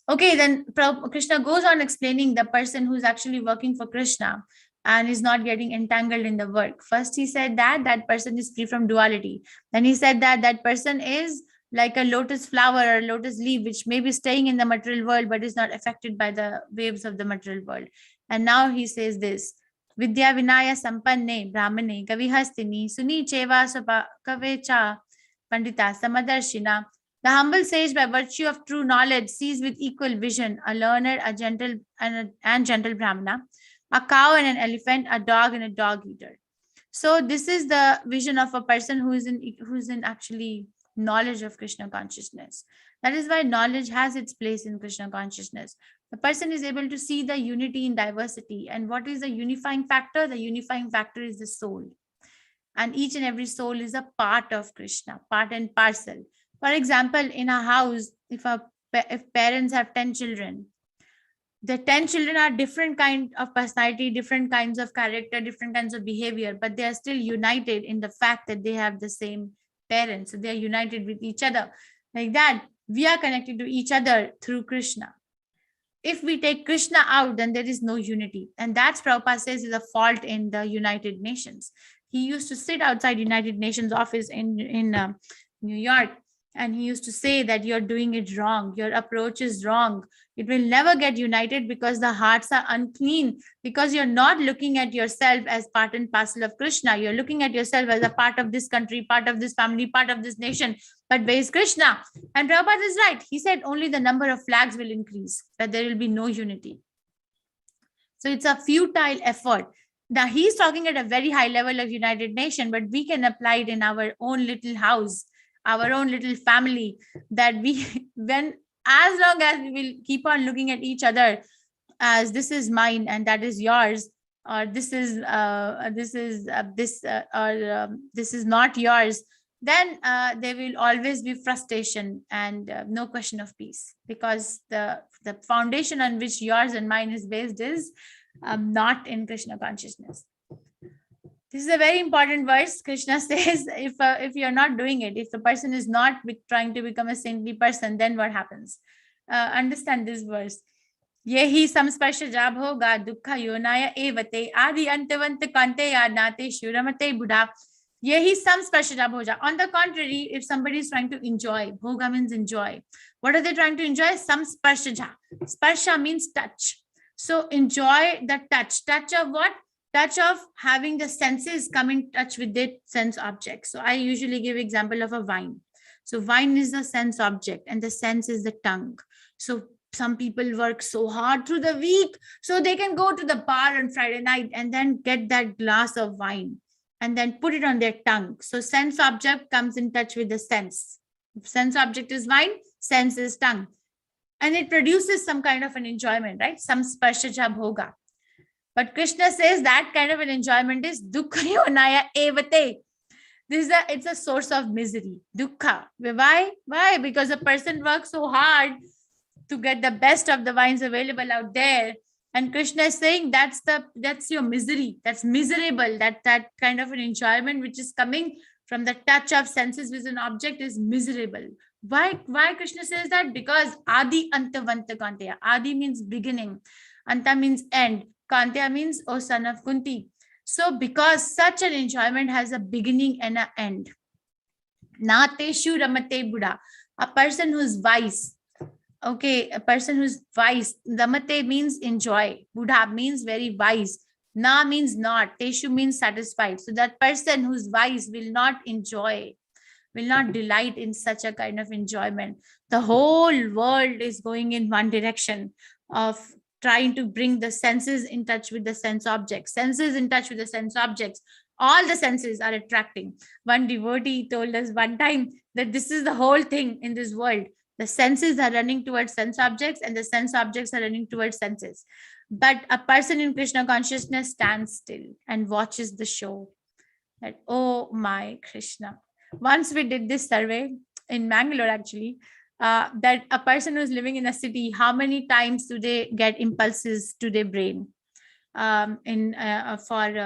Okay, then Krishna goes on explaining the person who's actually working for Krishna and is not getting entangled in the work. First, he said that person is free from duality. Then he said that person is like a lotus flower or lotus leaf, which may be staying in the material world, but is not affected by the waves of the material world. And now he says this: Vidya Vinaya Sampanne Brahmane Kavihastini Suni Cheva Sapa Kavecha Pandita Samadarshina. The humble sage, by virtue of true knowledge, sees with equal vision a learned, a gentle, and gentle Brahmana, a cow and an elephant, a dog and a dog eater. So this is the vision of a person who is in actually knowledge of Krishna consciousness. That is why knowledge has its place in Krishna consciousness. The person is able to see the unity in diversity. And what is the unifying factor? The unifying factor is the soul. And each and every soul is a part of Krishna, part and parcel. For example, in a house, if parents have 10 children, the 10 children are different kind of personality, different kinds of character, different kinds of behavior, but they are still united in the fact that they have the same parents. So they are united with each other. Like that, we are connected to each other through Krishna. If we take Krishna out, then there is no unity. And that's, Prabhupada says, is a fault in the United Nations. He used to sit outside United Nations office in New York. And he used to say that you're doing it wrong. Your approach is wrong. It will never get united because the hearts are unclean, because you're not looking at yourself as part and parcel of Krishna. You're looking at yourself as a part of this country, part of this family, part of this nation. But where is Krishna? And Prabhupada is right. He said only the number of flags will increase, but there will be no unity. So it's a futile effort. Now he's talking at a very high level of United Nations, but we can apply it in our own little house, our own little family, that as long as we will keep on looking at each other as this is mine and that is yours, or this is not yours, then there will always be frustration and no question of peace, because the foundation on which yours and mine is based is not in Krishna consciousness. This is a very important verse. Krishna says, if you're not doing it, if the person is not trying to become a saintly person, then what happens? Understand this verse. Yehi samsparsha jab hoga dukkha yonaya evate adi antavant kante yanate shuramate buddha. Yehi samsparsha jab hoja. On the contrary, if somebody is trying to enjoy, bhoga means enjoy. What are they trying to enjoy? Samsparsha ja. Sparsha means touch. So enjoy the touch. Touch of what? Touch of having the senses come in touch with the sense object. So I usually give example of a wine. So wine is the sense object and the sense is the tongue. So some people work so hard through the week so they can go to the bar on Friday night and then get that glass of wine and then put it on their tongue. So sense object comes in touch with the sense. If sense object is wine, sense is tongue. and it produces some kind of an enjoyment, right? Some sparshaja bhoga. But Krishna says that kind of an enjoyment is dukkha yonaya evate. It's a source of misery. Dukkha. Why? Because a person works so hard to get the best of the wines available out there. And Krishna is saying that's your misery. That's miserable. That kind of an enjoyment which is coming from the touch of senses with an object is miserable. Why Krishna says that? Because Adi Antavanta Kanteya. Adi means beginning. Anta means end. Kanteya means, oh son of Kunti. So because such an enjoyment has a beginning and an end. Nateshu ramate buddha. A person who's wise. Okay, a person who's wise. Ramate means enjoy. Buddha means very wise. Na means not. Teshu means satisfied. So that person who's wise will not enjoy, will not delight in such a kind of enjoyment. The whole world is going in one direction of trying to bring the senses in touch with the sense objects. Senses in touch with the sense objects. All the senses are attracting. One devotee told us one time that this is the whole thing in this world. The senses are running towards sense objects and the sense objects are running towards senses. But a person in Krishna consciousness stands still and watches the show. That, oh my Krishna. Once we did this survey in Mangalore, actually, that a person who's living in a city, how many times do they get impulses to their brain for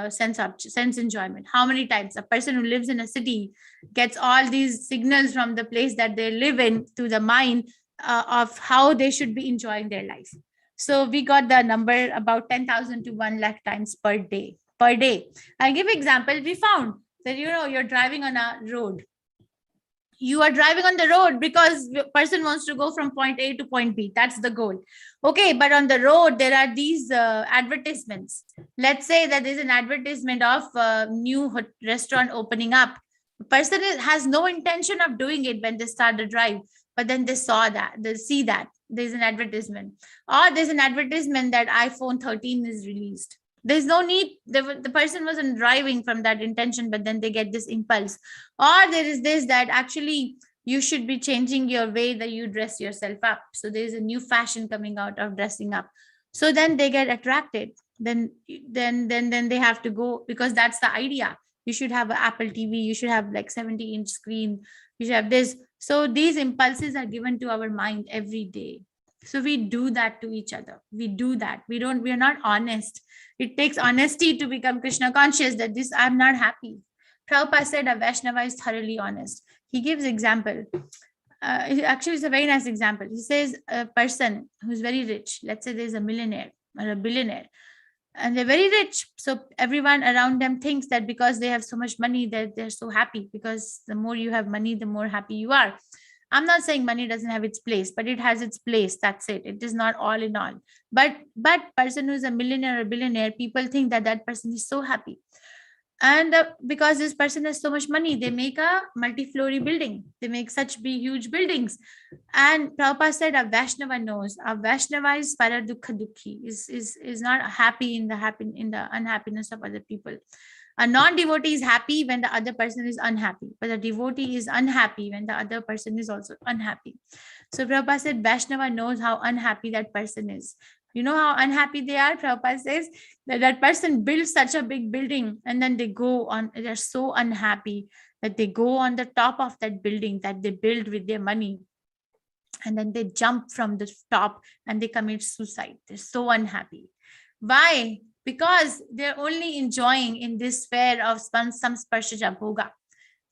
sense enjoyment? How many times? A person who lives in a city gets all these signals from the place that they live in to the mind of how they should be enjoying their life. So we got the number about 10,000 to 1 lakh times per day. I'll give an example. We found that, you're driving on a road. You are driving on the road because the person wants to go from point A to point B. That's the goal. Okay, but on the road, there are these advertisements. Let's say that there's an advertisement of a new restaurant opening up. The person has no intention of doing it when they start the drive, but then they see that there's an advertisement. Or there's an advertisement that iPhone 13 is released. There's no need, the person wasn't driving from that intention, but then they get this impulse. Or there is this, that actually you should be changing your way that you dress yourself up. So there's a new fashion coming out of dressing up. So then they get attracted. Then they have to go, because that's the idea. You should have an Apple TV. You should have like 70-inch screen. You should have this. So these impulses are given to our mind every day. So we do that to each other. We do that. We are not honest. It takes honesty to become Krishna conscious, that this, I'm not happy. Prabhupada said a Vaishnava is thoroughly honest. He gives example. Actually, it's a very nice example. He says a person who's very rich, let's say there's a millionaire or a billionaire, and they're very rich. So everyone around them thinks that because they have so much money, that they're so happy, because the more you have money, the more happy you are. I'm not saying money doesn't have its place, but it has its place. That's it. It is not all in all. But person who's a millionaire or billionaire, people think that that person is so happy. And because this person has so much money, they make a multi-flory building. They make such big, huge buildings. And Prabhupada said a Vaishnava knows. A Vaishnava is para dukkha dukhi, is not happy in the unhappiness of other people. A non-devotee is happy when the other person is unhappy, but a devotee is unhappy when the other person is also unhappy. So Prabhupada said Vaishnava knows how unhappy that person is. You know how unhappy they are? Prabhupada says that person builds such a big building, and then they're so unhappy that they go on the top of that building that they build with their money. And then they jump from the top and they commit suicide. They're so unhappy. Why? Because they're only enjoying in this sphere of some sparshaja bhoga.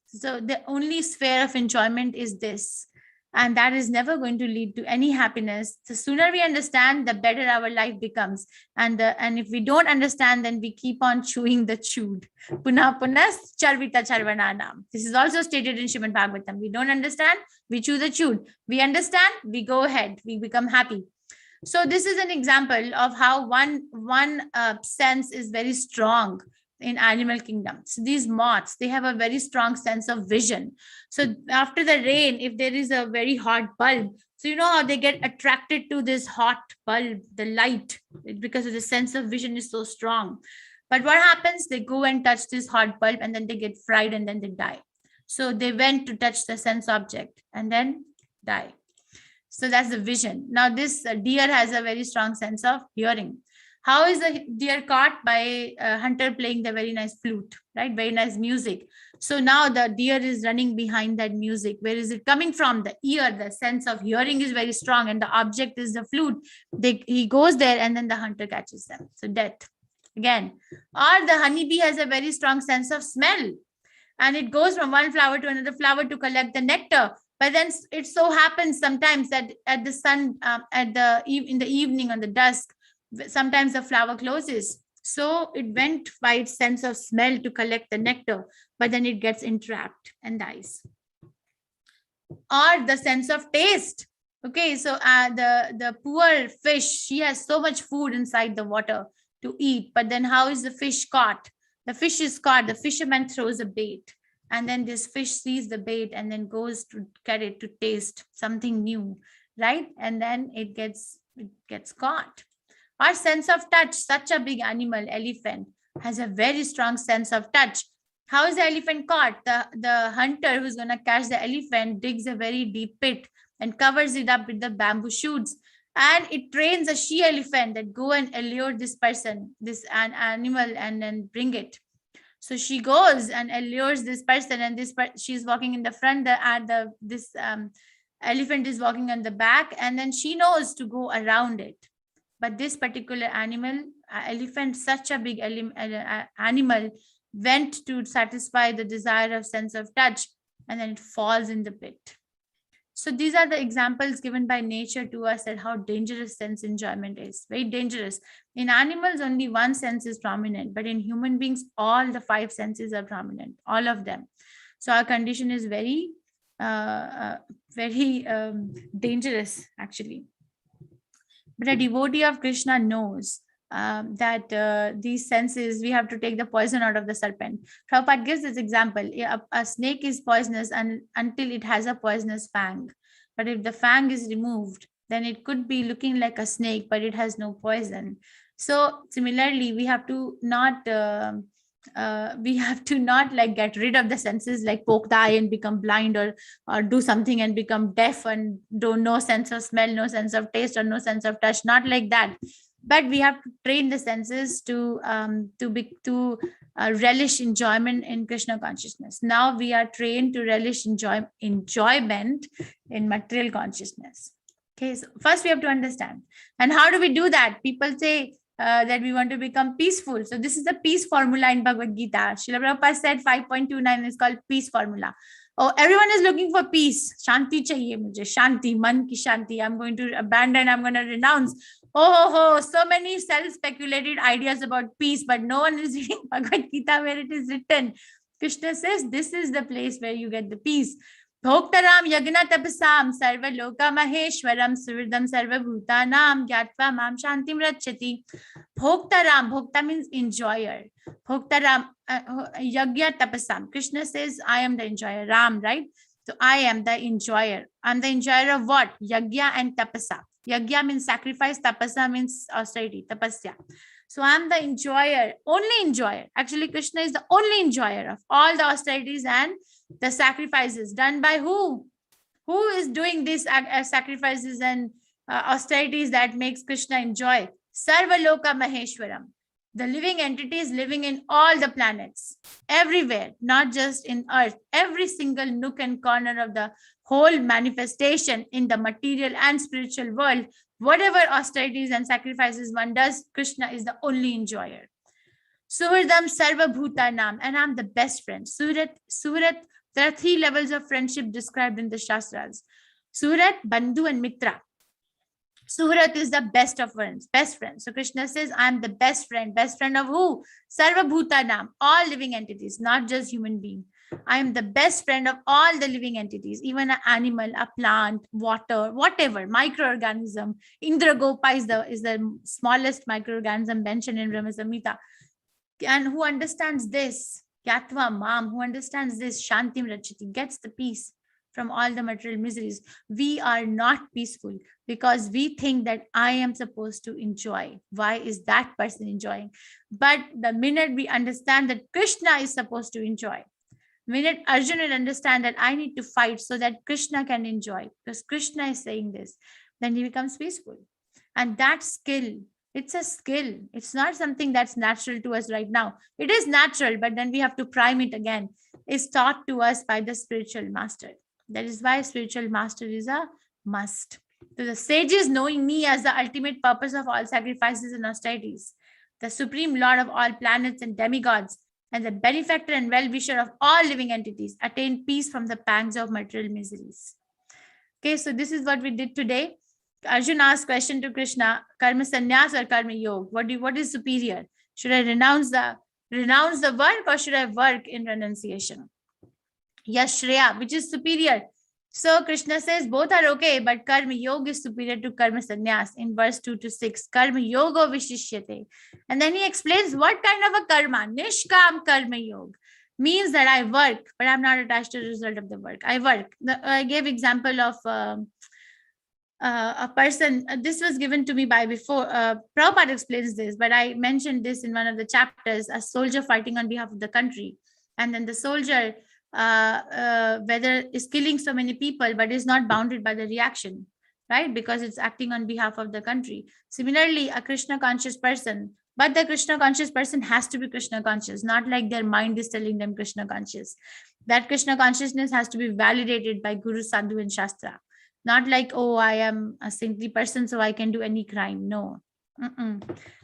So the only sphere of enjoyment is this. And that is never going to lead to any happiness. The sooner we understand, the better our life becomes. And if we don't understand, then we keep on chewing the chewed. Punah punas charvita charvananam. This is also stated in Srimad Bhagavatam. We don't understand, we chew the chewed. We understand, we go ahead, we become happy. So this is an example of how one sense is very strong in animal kingdom. So these moths, they have a very strong sense of vision. So after the rain, if there is a very hot bulb, so you know how they get attracted to this hot bulb, the light, because of the sense of vision is so strong. But what happens? They go and touch this hot bulb and then they get fried and then they die. So they went to touch the sense object and then die. So that's the vision. Now this deer has a very strong sense of hearing. How is the deer caught? By a hunter playing the very nice flute, right? Very nice music. So now the deer is running behind that music. Where is it coming from? The ear. The sense of hearing is very strong, and the object is the flute. He goes there, and then the hunter catches them. So death again. Or the honeybee has a very strong sense of smell, and it goes from one flower to another flower to collect the nectar. But then it so happens sometimes that at the sun, in the evening, on the dusk, sometimes the flower closes. So it went by its sense of smell to collect the nectar, but then it gets entrapped and dies. Or the sense of taste. Okay, so the poor fish, she has so much food inside the water to eat, but then how is the fish caught? The fish is caught, the fisherman throws a bait, and then this fish sees the bait and then goes to get it to taste something new, right? And then it gets caught. Our sense of touch, such a big animal, elephant, has a very strong sense of touch. How is the elephant caught? The hunter who's going to catch the elephant digs a very deep pit and covers it up with the bamboo shoots. And it trains a she elephant that go and allure this person, an animal, and then bring it. So she goes and allures this person, and she's walking in the front. This elephant is walking on the back, and then she knows to go around it. But this particular animal, elephant, such a big animal, went to satisfy the desire of sense of touch, and then it falls in the pit. So these are the examples given by nature to us at how dangerous sense enjoyment is. Very dangerous. In animals, only one sense is prominent, but in human beings, all the 5 senses are prominent, all of them. So our condition is very, very dangerous, actually. But a devotee of Krishna knows that these senses, we have to take the poison out of the serpent. Prabhupada gives this example. A snake is poisonous until it has a poisonous fang. But if the fang is removed, then it could be looking like a snake, but it has no poison. So similarly, we have to not like get rid of the senses, like poke the eye and become blind, or do something and become deaf and no sense of smell, no sense of taste, or no sense of touch. Not like that. But we have to train the senses to relish enjoyment in Krishna consciousness. Now we are trained to relish enjoyment in material consciousness. Okay, so first we have to understand. And how do we do that? People say that we want to become peaceful. So this is the peace formula in Bhagavad Gita. Srila Prabhupada said 5.29 is called peace formula. Oh, everyone is looking for peace. Shanti chahiye mujhe. Shanti, man ki shanti. I'm going to abandon, I'm going to renounce. So many self-speculated ideas about peace, but no one is reading Bhagavad Gita where it is written. Krishna says this is the place where you get the peace. Bhoktaram yagna tapasam sarva loka maheshwaram suvirdam sarva bhutanam gyatva mam shantim rachati. Bhoktaram, bhokta means enjoyer. Bhoktaram, yagya tapasam. Krishna says, I am the enjoyer. Ram, right? So I am the enjoyer. I'm the enjoyer of what? Yagya and tapasa. Yagya means sacrifice, tapasa means austerity, tapasya. So I'm the enjoyer, only enjoyer. Actually, Krishna is the only enjoyer of all the austerities and the sacrifices done by who? Who is doing these sacrifices and austerities that makes Krishna enjoy? Sarva Loka Maheshwaram. The living entities living in all the planets, everywhere, not just in earth, every single nook and corner of the whole manifestation in the material and spiritual world, whatever austerities and sacrifices one does, Krishna is the only enjoyer. Suhridam Sarva Bhutanam, and I'm the best friend. Surat, there are 3 levels of friendship described in the Shastras. Surat, Bandhu, and Mitra. Suhrat is the best of friends, best friend. So Krishna says, I'm the best friend. Best friend of who? Sarva Bhutanam, all living entities, not just human being. I am the best friend of all the living entities, even an animal, a plant, water, whatever, microorganism. Indragopa is the smallest microorganism mentioned in Brahma Samhita. And who understands this? Yatva Mam, who understands this, Shantim Rachiti, gets the peace from all the material miseries. We are not peaceful because we think that I am supposed to enjoy. Why is that person enjoying? But the minute we understand that Krishna is supposed to enjoy, Minute Arjuna will understand that I need to fight so that Krishna can enjoy, because Krishna is saying this, then he becomes peaceful. And that skill, it's a skill. It's not something that's natural to us right now. It is natural, but then we have to prime it again. It's taught to us by the spiritual master. That is why spiritual master is a must. So the sages, knowing me as the ultimate purpose of all sacrifices and austerities, the supreme lord of all planets and demigods, and the benefactor and well-wisher of all living entities, attain peace from the pangs of material miseries. Okay, so this is what we did today. Arjuna asked question to Krishna: karma sannyas or karma yoga? What is superior? Should I renounce the work, or should I work in renunciation? Yes, Shreya, which is superior? So Krishna says both are okay, but karma yoga is superior to karma sannyas in verse 2 to 6. Karma yoga vishishyate. And then he explains what kind of a karma. Nishkam karma yoga means that I work, but I'm not attached to the result of the work. I work. I gave example of a person. This was given to me by before. Prabhupada explains this, but I mentioned this in one of the chapters. A soldier fighting on behalf of the country, and then the soldier whether is killing so many people, but is not bounded by the reaction, right? Because it's acting on behalf of the country. Similarly, a Krishna conscious person, but the Krishna conscious person has to be Krishna conscious, not like their mind is telling them Krishna conscious. That Krishna consciousness has to be validated by Guru, Sadhu, and Shastra. Not like, oh, I am a saintly person, so I can do any crime. No.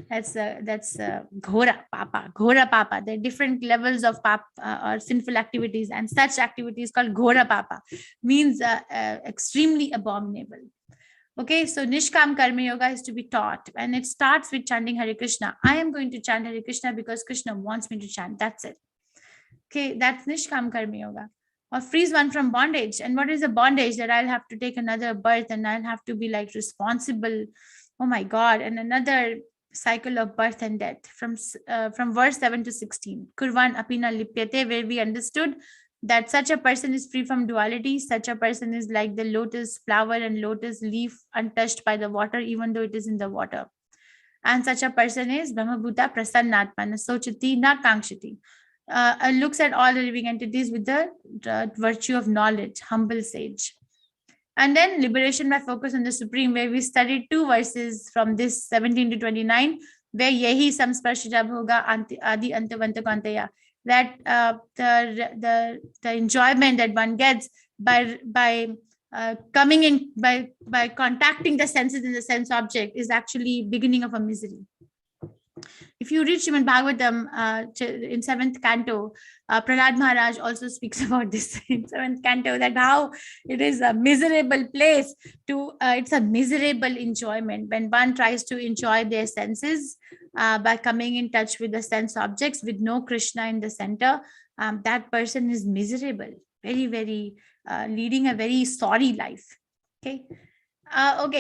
That's ghora papa. There are different levels of papa or sinful activities, and such activities called ghora papa, means extremely abominable. Okay, so Nishkam Karma Yoga is to be taught, and it starts with chanting Hare Krishna. I am going to chant Hare Krishna because Krishna wants me to chant. That's it. Okay, that's Nishkam Karma Yoga. Or frees one from bondage. And what is a bondage? That I'll have to take another birth and I'll have to be like responsible. Oh my God. And another cycle of birth and death from verse 7 to 16. Kurvan apina lipyate, where we understood that such a person is free from duality. Such a person is like the lotus flower and lotus leaf untouched by the water, even though it is in the water. And such a person is Brahmabhuta Prasannatmana Sochati Na Kankshati. Looks at all the living entities with the virtue of knowledge, humble sage. And then liberation by focus on the Supreme, where we studied 2 verses from this 17 to 29, where yehi samsparshita bhoga adi antavantagantaya, that the enjoyment that one gets by coming in by contacting the senses in the sense object is actually beginning of a misery. If you read Srimad Bhagavatam in 7th canto, Prahlad Maharaj also speaks about this in 7th canto, that how it is a miserable place it's a miserable enjoyment when one tries to enjoy their senses by coming in touch with the sense objects with no Krishna in the center. That person is miserable, very, very leading a very sorry life. Okay. Okay.